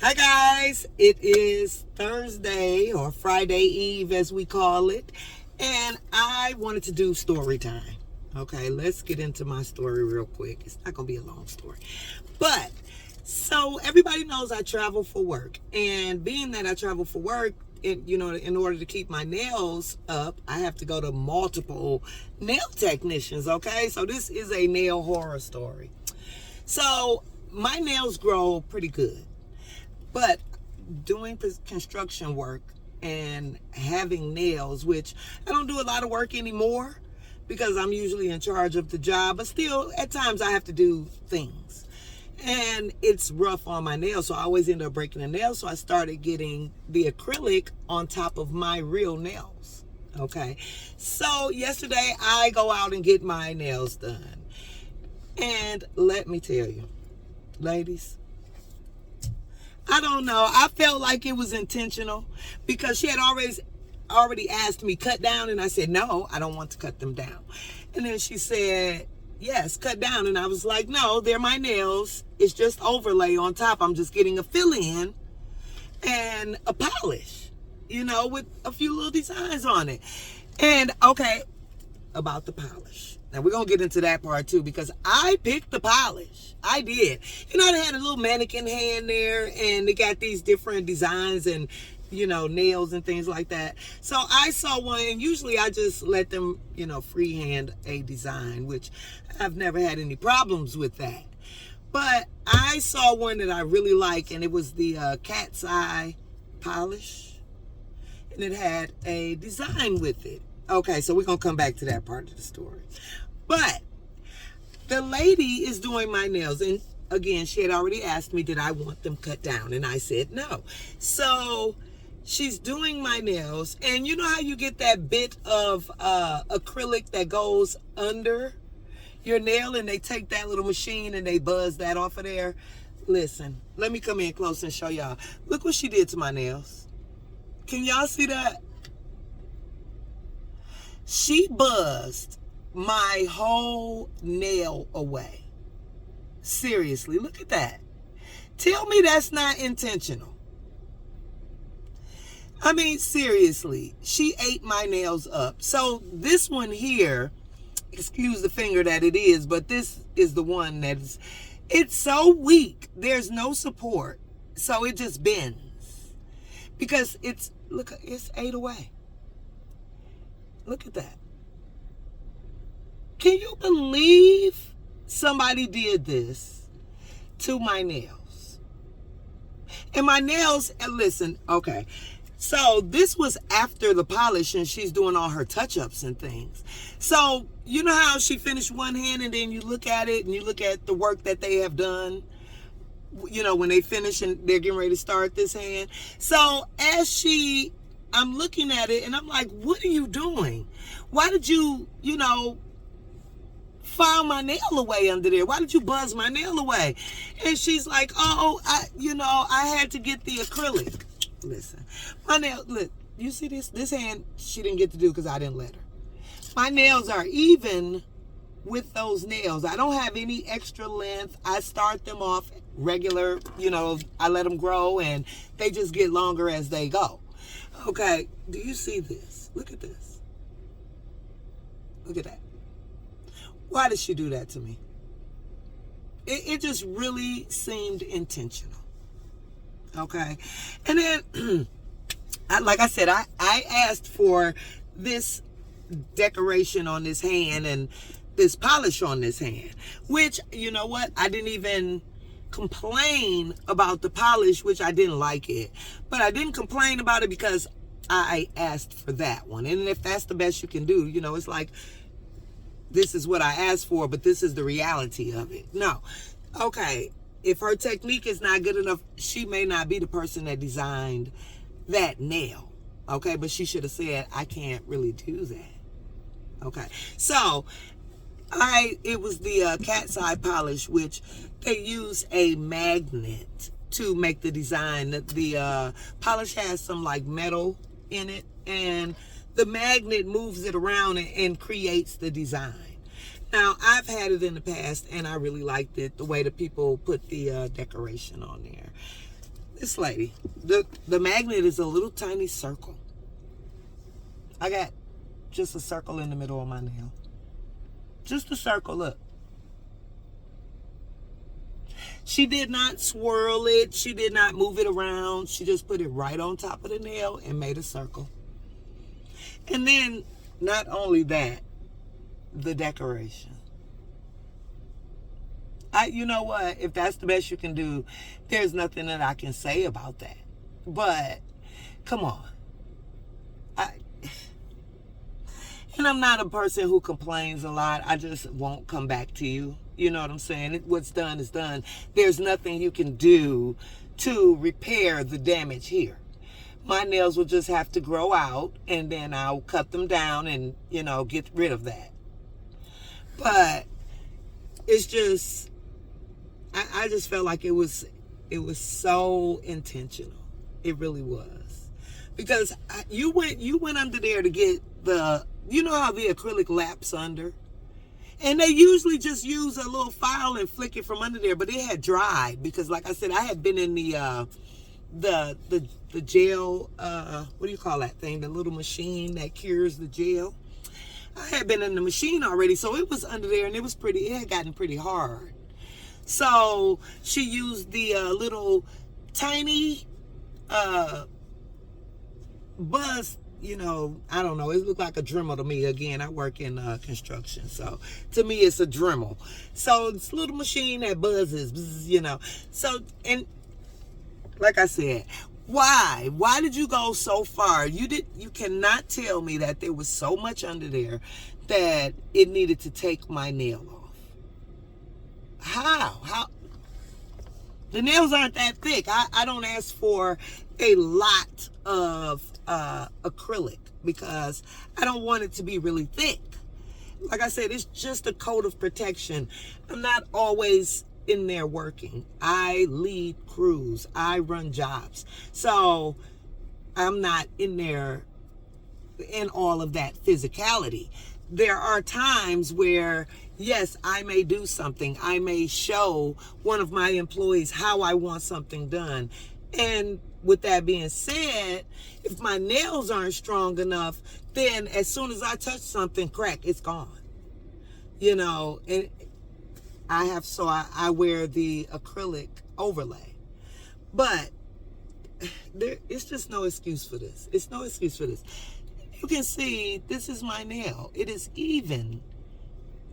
Hi guys, it is Thursday or Friday Eve as we call it, and I wanted to do story time. Okay, let's get into my story real quick. It's not gonna be a long story, but so everybody knows I travel for work, and being that I travel for work, in order to keep my nails up, I have to go to multiple nail technicians. Okay, so this is a nail horror story. So my nails grow pretty good. But doing construction work and having nails, which I don't do a lot of work anymore because I'm usually in charge of the job, but still at times I have to do things. And it's rough on my nails, so I always end up breaking a nail. So I started getting the acrylic on top of my real nails. Okay. So yesterday I go out and get my nails done. And let me tell you, ladies, I don't know. I felt like it was intentional because she had already asked me cut down, and I said no, I don't want to cut them down. And then she said yes, cut down, and I was like no, they're my nails. It's just overlay on top. I'm just getting a fill in and a polish, with a few little designs on it. And okay, about the polish. Now we're gonna get into that part too because I picked the polish. I did. They had a little mannequin hand there and they got these different designs and nails and things like that. So I saw one, and usually I just let them, freehand a design, which I've never had any problems with that. But I saw one that I really like, and it was the cat's eye polish, and it had a design with it. Okay, so we're going to come back to that part of the story. But the lady is doing my nails. And again, she had already asked me, did I want them cut down? And I said no. So she's doing my nails. And you know how you get that bit of acrylic that goes under your nail, and they take that little machine and they buzz that off of there? Listen, let me come in close and show y'all. Look what she did to my nails. Can y'all see that? She buzzed my whole nail away. Seriously, look at that. Tell me that's not intentional. I mean, seriously, she ate my nails up. So this one here, excuse the finger that it is, but this is the one it's so weak. There's no support. So it just bends. Because it's ate away. Look at that. Can you believe somebody did this to my nails? And my nails, and listen, okay. So this was after the polish, and she's doing all her touch-ups and things. So you know how she finished one hand, and then you look at it and you look at the work that they have done, when they finish and they're getting ready to start this hand. So I'm looking at it and I'm like, what are you doing? Why did you, file my nail away under there? Why did you buzz my nail away? And she's like, oh, I had to get the acrylic. Listen, my nail, look, you see this hand she didn't get to do because I didn't let her. My nails are even with those nails. I don't have any extra length. I start them off regular, I let them grow and they just get longer as they go. Okay, do you see this? Look at this. Look at that. Why did she do that to me? It just really seemed intentional. Okay, and then, like I said, I asked for this decoration on this hand and this polish on this hand, which, you know what? I didn't even complain about the polish, which I didn't like it, but I didn't complain about it because I asked for that one. And if that's the best you can do, it's like, this is what I asked for, but this is the reality of it. No. Okay, if her technique is not good enough, she may not be the person that designed that nail. Okay, but she should have said, I can't really do that. Okay, so it was the cat's eye polish, which they use a magnet to make the design. The polish has some like metal in it, and the magnet moves it around and creates the design. Now, I've had it in the past, and I really liked it, the way the people put the decoration on there. This lady, the magnet is a little tiny circle. I got just a circle in the middle of my nail. Just a circle, look. She did not swirl it. She did not move it around. She just put it right on top of the nail and made a circle. And then, not only that, the decoration. You know what? If that's the best you can do, there's nothing that I can say about that. But, come on. And I'm not a person who complains a lot. I just won't come back to you. You know what I'm saying? What's done is done. There's nothing you can do to repair the damage here. My nails will just have to grow out, and then I'll cut them down and, get rid of that. But it's just, I just felt like it was so intentional. It really was. Because you went under there to get you know how the acrylic laps under? And they usually just use a little file and flick it from under there, but it had dried because, like I said, I had been in the gel, what do you call that thing? The little machine that cures the gel. I had been in the machine already, so it was under there, and it had gotten pretty hard. So she used the little tiny buzz. I don't know. It looked like a Dremel to me. Again, I work in construction. So, to me, it's a Dremel. So, it's a little machine that buzzes, bzz, So, and like I said, why? Why did you go so far? You cannot tell me that there was so much under there that it needed to take my nail off. How? The nails aren't that thick. I don't ask for a lot of acrylic because I don't want it to be really thick. Like I said, it's just a coat of protection. I'm not always in there working. I lead crews. I run jobs. So I'm not in there in all of that physicality. There are times where, yes, I may do something. I may show one of my employees how I want something done. And with that being said, if my nails aren't strong enough, then as soon as I touch something, crack, it's gone. And I wear the acrylic overlay. But it's just no excuse for this. It's no excuse for this. You can see this is my nail. It is even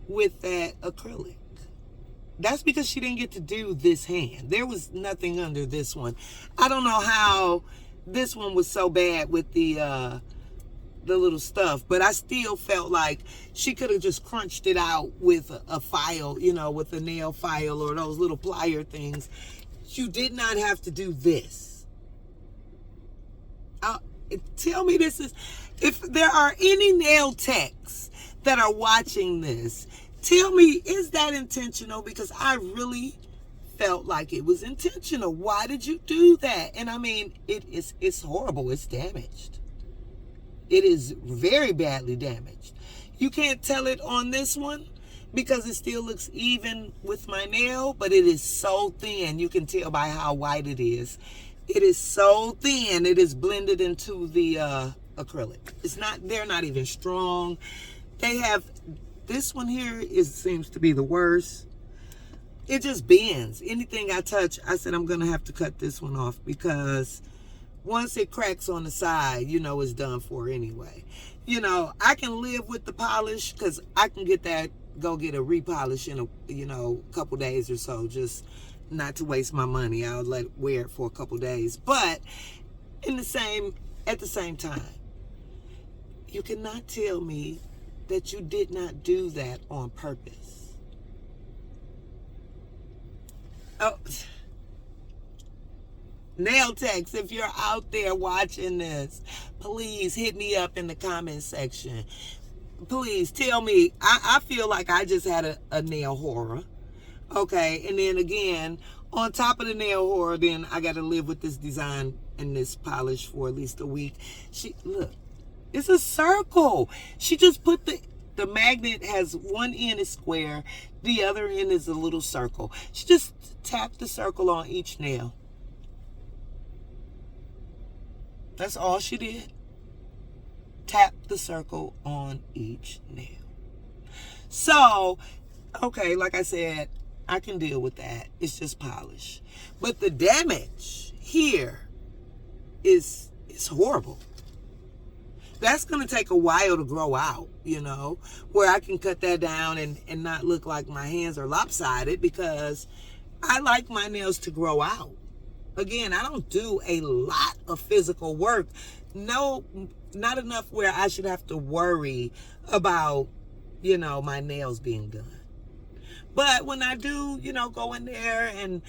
with that acrylic. That's because she didn't get to do this hand. There was nothing under this one. I don't know how this one was so bad with the little stuff, but I still felt like she could have just crunched it out with a file, with a nail file or those little plier things. You did not have to do this. Tell me this is, if there are any nail techs that are watching this, tell me, is that intentional? Because I really felt like it was intentional. Why did you do that? And I mean, it's horrible. It's damaged. It is very badly damaged. You can't tell it on this one because it still looks even with my nail, but it is so thin. You can tell by how white it is. It is so thin. It is blended into the acrylic. They're not even strong. They have, this one here seems to be the worst. It just bends. Anything I touch, I said I'm going to have to cut this one off because once it cracks on the side, it's done for anyway. I can live with the polish because I can go get a repolish in a couple days or so, just not to waste my money. I'll wear it for a couple days. But at the same time, you cannot tell me that you did not do that on purpose. Oh, nail techs, if you're out there watching this, please hit me up in the comment section. Please tell me. I feel like I just had a nail horror. Okay, and then again, on top of the nail horror, then I got to live with this design and this polish for at least a week. Look, it's a circle. She just put the magnet has one end is square, the other end is a little circle. She just tapped the circle on each nail. That's all she did. Tap the circle on each nail. So, okay, like I said, I can deal with that. It's just polish. But the damage here is horrible. That's going to take a while to grow out, where I can cut that down and not look like my hands are lopsided, because I like my nails to grow out. Again, I don't do a lot of physical work. No, not enough where I should have to worry about, my nails being done. But when I do, go in there and,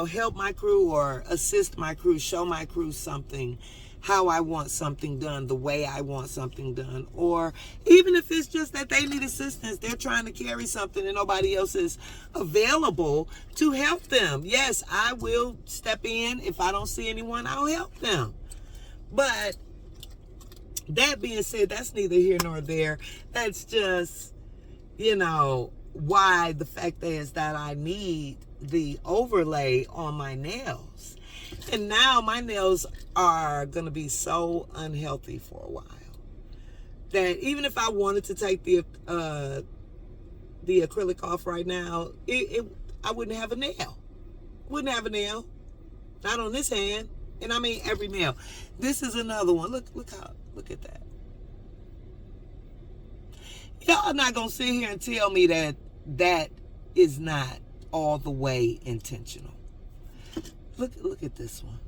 help my crew or assist my crew, show my crew something, how I want something done, the way I want something done, or even if it's just that they need assistance, they're trying to carry something and nobody else is available to help them. Yes, I will step in. If I don't see anyone, I'll help them. But that being said, that's neither here nor there. That's just, why the fact is that I need the overlay on my nails. And now my nails are going to be so unhealthy for a while that even if I wanted to take the acrylic off right now, I wouldn't have a nail. Wouldn't have a nail. Not on this hand. And I mean every nail. This is another one. Look at that. Y'all not going to sit here and tell me that is not all the way intentional. Look at this one.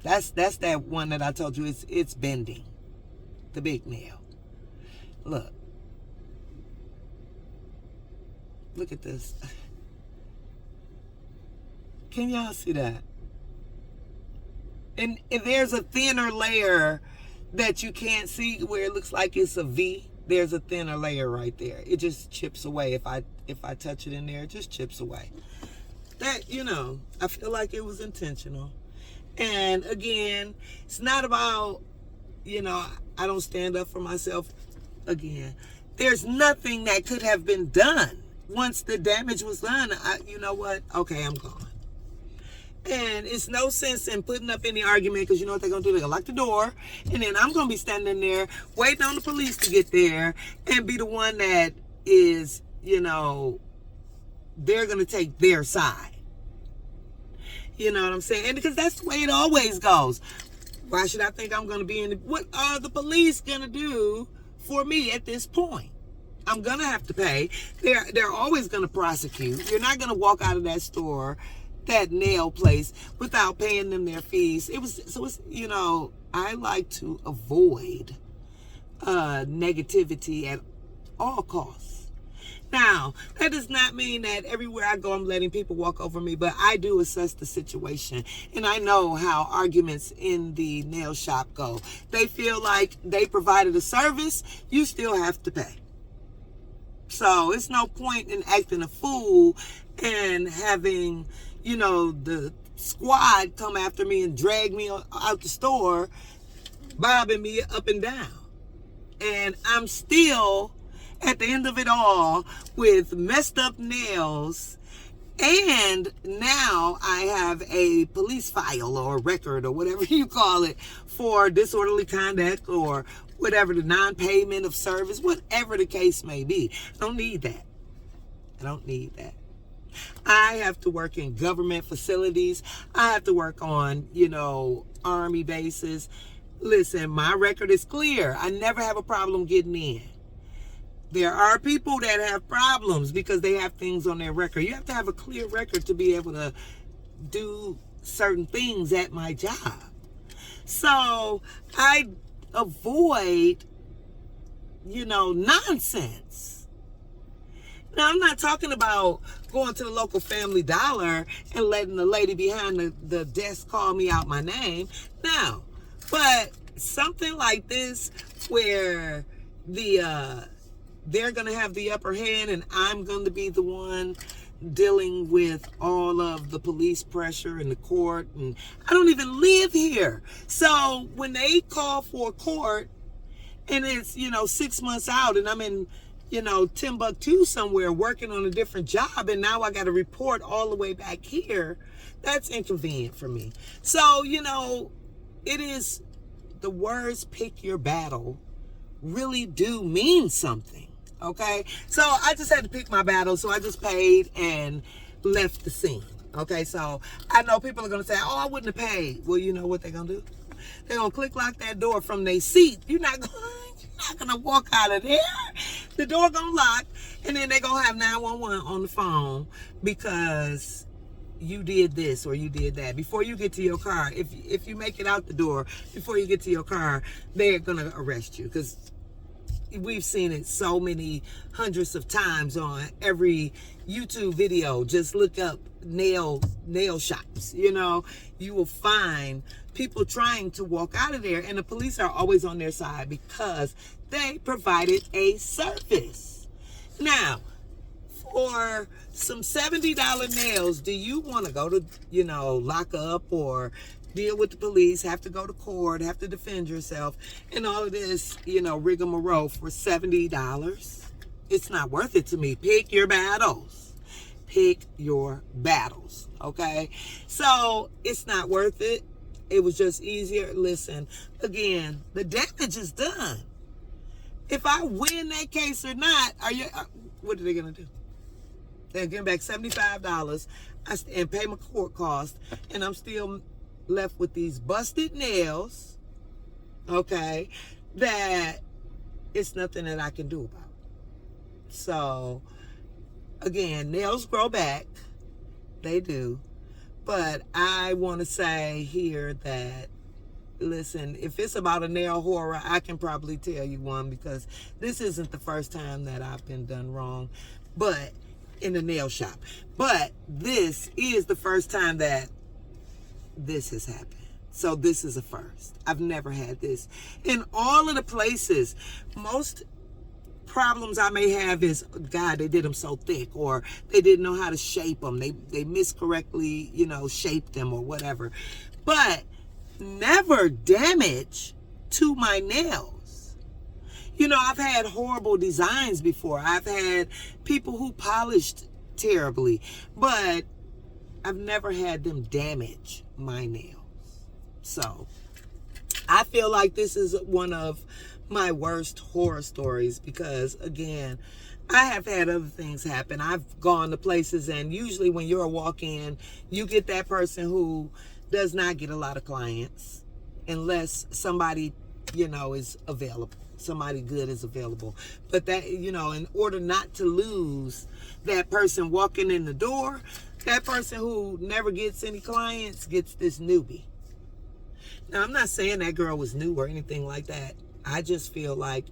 That's that one that I told you it's bending. The big nail. Look at this. Can y'all see that? And if there's a thinner layer that you can't see where it looks like it's a V, there's a thinner layer right there. It just chips away. If I touch it in there, it just chips away. That, I feel like it was intentional. And again, it's not about, I don't stand up for myself. Again, there's nothing that could have been done. Once the damage was done, you know what? Okay, I'm gone. And it's no sense in putting up any argument, because you know what they're going to do? They're going to lock the door. And then I'm going to be standing there waiting on the police to get there and be the one that is, they're going to take their side. You know what I'm saying? And because that's the way it always goes. Why should I think I'm going to be in what are the police going to do for me at this point? I'm going to have to pay. They're always going to prosecute. You're not going to walk out of that store, that nail place, without paying them their fees. I like to avoid negativity at all costs. Now, that does not mean that everywhere I go, I'm letting people walk over me, but I do assess the situation. And I know how arguments in the nail shop go. They feel like they provided a service, you still have to pay. So it's no point in acting a fool and having, the squad come after me and drag me out the store, bobbing me up and down. And I'm still, at the end of it all, with messed up nails, and now I have a police file or record or whatever you call it for disorderly conduct or whatever, the non-payment of service, whatever the case may be. I don't need that. I have to work in government facilities. I have to work on, Army bases. Listen, my record is clear. I never have a problem getting in. There are people that have problems because they have things on their record. You have to have a clear record to be able to do certain things at my job. So I avoid, nonsense. Now, I'm not talking about going to the local Family Dollar and letting the lady behind the desk call me out my name. No. But something like this where they're going to have the upper hand and I'm going to be the one dealing with all of the police pressure in the court, and I don't even live here. So when they call for court and it's, 6 months out and I'm in, Timbuktu somewhere working on a different job, and now I got to report all the way back here, that's inconvenient for me. So, it is, the words pick your battle really do mean something. Okay, so I just had to pick my battle, so I just paid and left the scene. Okay, so I know people are gonna say, oh, I wouldn't have paid. Well, you know what they're gonna do? They're gonna click lock that door from their seat. You're not gonna walk out of there. The door gonna lock, and then they're gonna have 911 on the phone because you did this or you did that. Before you get to your car, if you make it out the door, before you get to your car, they're gonna arrest you, because we've seen it so many hundreds of times on every YouTube video. Just look up nail shops. You know, you will find people trying to walk out of there, and the police are always on their side because they provided a service. Now, for some $70 nails, do you want to go to, lock up or deal with the police, have to go to court, have to defend yourself, and all of this, rigmarole for $70? It's not worth it to me. Pick your battles. Pick your battles, okay? So it's not worth it. It was just easier. Listen, again, the damage is done. If I win that case or not, what are they going to do? They're getting back $75 and pay my court cost, and I'm still left with these busted nails, okay, that it's nothing that I can do about. So, again, nails grow back. They do. But I want to say here that, listen, if it's about a nail horror, I can probably tell you one, because this isn't the first time that I've been done wrong, but in the nail shop. But this is the first time that this has happened. So this is a first. I've never had this. In all of the places, most problems I may have is, God, they did them so thick, or they didn't know how to shape them. They miscorrectly, shaped them or whatever. But never damage to my nails. I've had horrible designs before. I've had people who polished terribly, but I've never had them damage my nails. So I feel like this is one of my worst horror stories, because, again, I have had other things happen. I've gone to places, and usually when you're a walk-in, you get that person who does not get a lot of clients unless somebody, is available. Somebody good is available. But that, in order not to lose that person walking in the door, that person who never gets any clients gets this newbie. Now, I'm not saying that girl was new or anything like that. I just feel like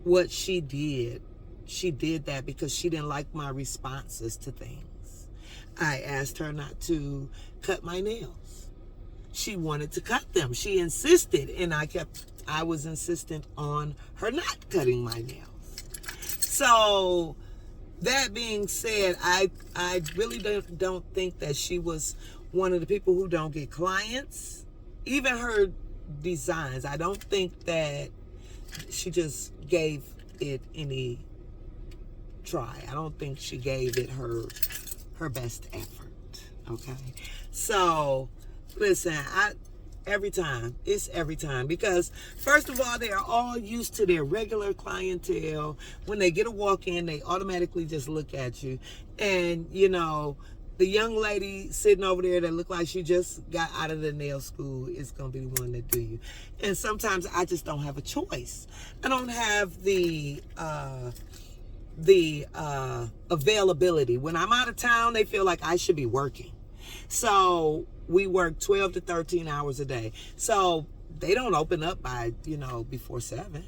what she did that because she didn't like my responses to things. I asked her not to cut my nails. She wanted to cut them. She insisted, and I was insistent on her not cutting my nails. So, that being said, I really don't think that she was one of the people who don't get clients. Even her designs, I don't think that she just gave it any try. I don't think she gave it her best effort. Okay, so listen, it's every time, because first of all, they are all used to their regular clientele. When they get a walk-in, they automatically just look at you, and the young lady sitting over there that looked like she just got out of the nail school is going to be the one that do you. And sometimes I just don't have a choice. I don't have the availability. When I'm out of town, they feel like I should be working. So we work 12 to 13 hours a day. So they don't open up by, before 7.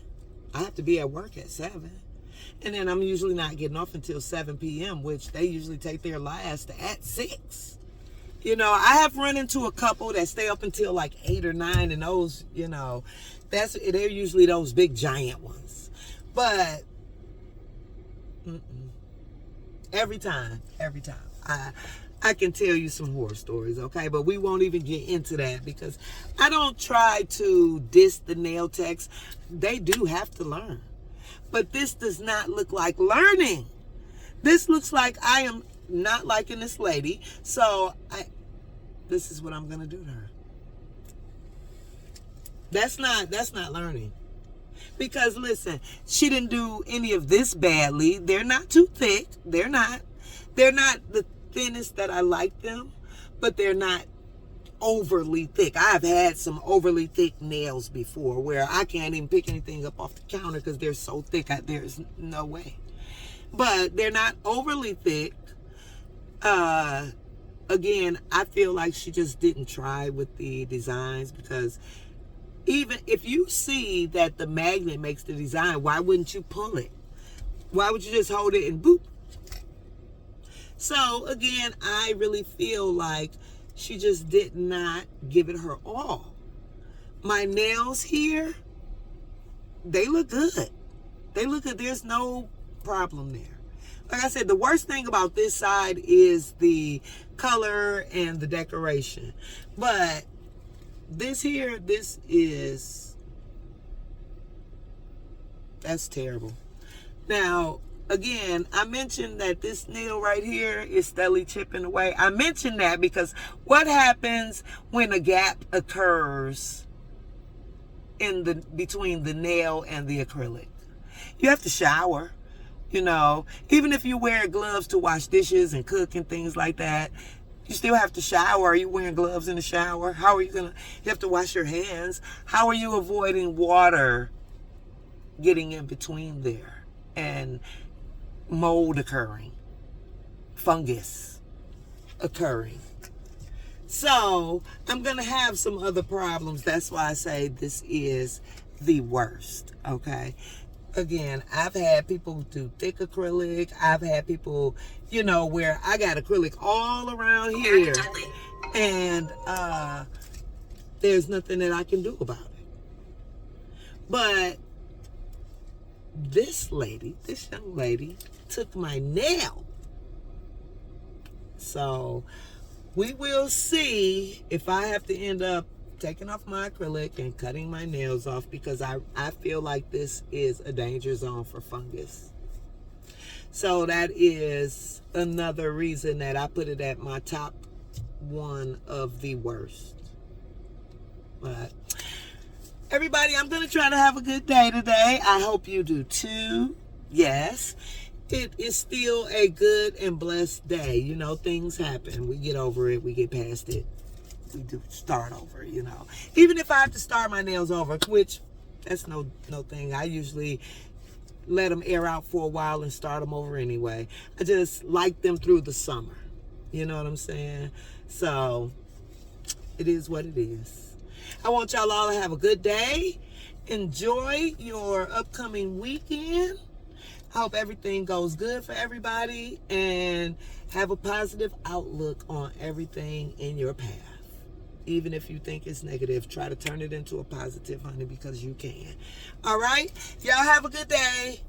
I have to be at work at 7. And then I'm usually not getting off until 7 p.m., which they usually take their last at 6. I have run into a couple that stay up until like 8 or 9, and those, they're usually those big giant ones. But every time, I can tell you some horror stories, okay? But we won't even get into that, because I don't try to diss the nail techs. They do have to learn. But this does not look like learning. This looks like I am not liking this lady. So this is what I'm going to do to her. That's not learning. Because listen, she didn't do any of this badly. They're not too thick. They're not the thinnest that I like them, but they're not overly thick. I've had some overly thick nails before where I can't even pick anything up off the counter because they're so thick. There's no way. But they're not overly thick. Again, I feel like she just didn't try with the designs, because even if you see that the magnet makes the design, why wouldn't you pull it? Why would you just hold it and boop? So again, I really feel like she just did not give it her all. My nails here, they look good. They look good. There's no problem there. Like I said, the worst thing about this side is the color and the decoration. But this here, that's terrible. Now, again, I mentioned that this nail right here is steadily chipping away. I mentioned that because what happens when a gap occurs between the nail and the acrylic? You have to shower. You know, even if you wear gloves to wash dishes and cook and things like that, you still have to shower. Are you wearing gloves in the shower? How are you you have to wash your hands. How are you avoiding water getting in between there and mold occurring, fungus occurring? So I'm going to have some other problems. That's why I say this is the worst, okay? Again, I've had people do thick acrylic. I've had people, where I got acrylic all around here. And there's nothing that I can do about it. But this young lady, took my nail. So we will see if I have to end up taking off my acrylic and cutting my nails off, because I feel like this is a danger zone for fungus. So that is another reason that I put it at my top one of the worst. But everybody, I'm going to try to have a good day today. I hope you do too. Yes, it is still a good and blessed day. Things happen. We get over it. We get past it. We do start over, Even if I have to start my nails over, which that's no thing. I usually let them air out for a while and start them over anyway. I just like them through the summer. You know what I'm saying? So it is what it is. I want y'all all to have a good day. Enjoy your upcoming weekend. I hope everything goes good for everybody, and have a positive outlook on everything in your path. Even if you think it's negative, try to turn it into a positive, honey, because you can. All right? Y'all have a good day.